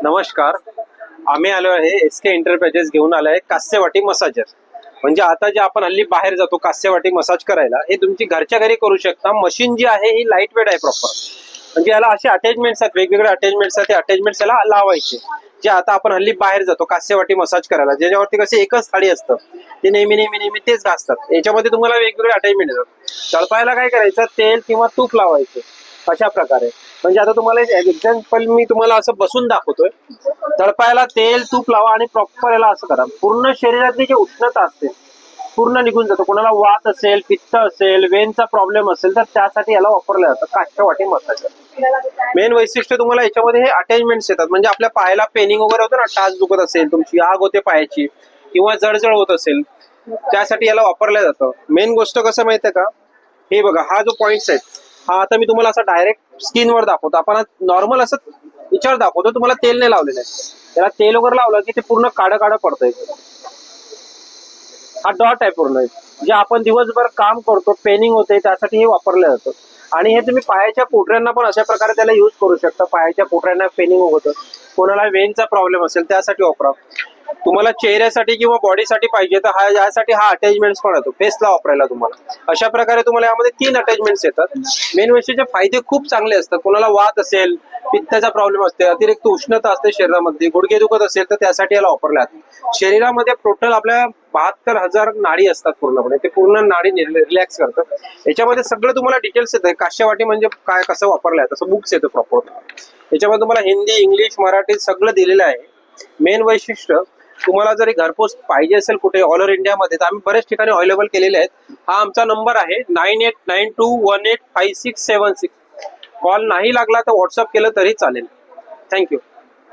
नमस्कार. आम्ही आलो आहे SK एंटरप्राइजेस घेऊन आलो आहे कास्यवाटी मसाजर. म्हणजे आता जे आपण हल्ली बाहेर जातो कास्यवाटी मसाज करायला, हे तुमची घरच्या घरी करू शकता. मशीन जी आहे ही लाईट वेट आहे प्रॉपर. म्हणजे याला असे अटॅचमेंट्स आहेत, वेगवेगळे अटॅचमेंट्स आहेत. ते अटॅचमेंट्स याला लावायचे. जे आता आपण हल्ली बाहेर जातो कास्यवाटी मसाज करायला, ज्याच्यावरती कसे एकच थाळी असतं, ते नेहमी नेहमी नेहमी तेच घासतात. याच्यामध्ये तुम्हाला वेगवेगळे अटॅचमेंट येतात. तळपायला काय करायचं, तेल किंवा तूप लावायचं अशा प्रकारे. म्हणजे आता तुम्हाला एक्झाम्पल मी तुम्हाला असं बसून दाखवतोय. तळपायाला तेल तूप लावा आणि प्रॉपर याला असं करा. पूर्ण शरीरातली जी उष्णता असते पूर्ण निघून जातो. कोणाला वात असेल, पित्त असेल, वेनचा प्रॉब्लेम असेल तर त्यासाठी याला वापरलं जातं कास्यवाटी मसाजर. मेन वैशिष्ट्य तुम्हाला याच्यामध्ये हे अटॅचमेंट्स येतात. म्हणजे आपल्या पायाला पेनिंग वगैरे होतं ना, टाच दुखत असेल, तुमची आग होते पायाची किंवा जळजळ होत असेल, त्यासाठी याला वापरलं जातं. मेन गोष्ट कसं माहितीये का, हे बघा हा जो पॉइंट्स आहे, हा आता मी तुम्हाला असा डायरेक्ट स्किनवर दाखवतो. आपण नॉर्मल असं विचार दाखवतो. तुम्हाला तेल नाही लावलेलं आहे. त्याला तेल वगैरे लावलं की ते पूर्ण काळं काळं पडतंय. हा डॉट आहे पूर्ण. जे आपण दिवसभर काम करतो, पेनिंग होते, त्यासाठी हे वापरलं जातं. आणि हे तुम्ही पायाच्या पोटऱ्यांना पण अशा प्रकारे त्याला युज करू शकता. पायाच्या पोटऱ्यांना पेनिंग होतं, कोणाला वेनचा प्रॉब्लेम असेल त्यासाठी वापरा. तुम्हाला चेहऱ्यासाठी किंवा बॉडीसाठी पाहिजे तर यासाठी हा अटॅचमेंट्स पण येतो फेसला वापरायला तुम्हाला. अशा प्रकारे तुम्हाला यामध्ये 3 अटॅचमेंट्स येतात. मेन वैशिष्ट्य फायदे खूप चांगले असतात. कोणाला वात असेल, पित्ताचा प्रॉब्लेम असते, अतिरिक्त उष्णता असते शरीरामध्ये, गुडघे दुखत असेल तर त्यासाठी याला वापरले जाते. शरीरामध्ये टोटल आपल्या 72,000 नाडी असतात पूर्णपणे. ते पूर्ण नाडी रिलॅक्स करतात. याच्यामध्ये सगळं तुम्हाला डिटेल्स येतं. कास्यवाटी म्हणजे काय, कसं वापरलं आहे तसं बुक्स येतं प्रॉपर. याच्यामध्ये तुम्हाला हिंदी, इंग्लिश, मराठी सगळं दिलेलं आहे. मेन वैशिष्ट्य तुम्हाला जरी घरपोच पाहिजे असेल कुठे ऑल ओव्हर इंडियामध्ये तर आम्ही बऱ्याच ठिकाणी अवेलेबल केलेले आहेत. हा आमचा नंबर आहे 9892185676. कॉल नाही लागला तर व्हॉट्सअप केलं तरी चालेल. थँक्यू.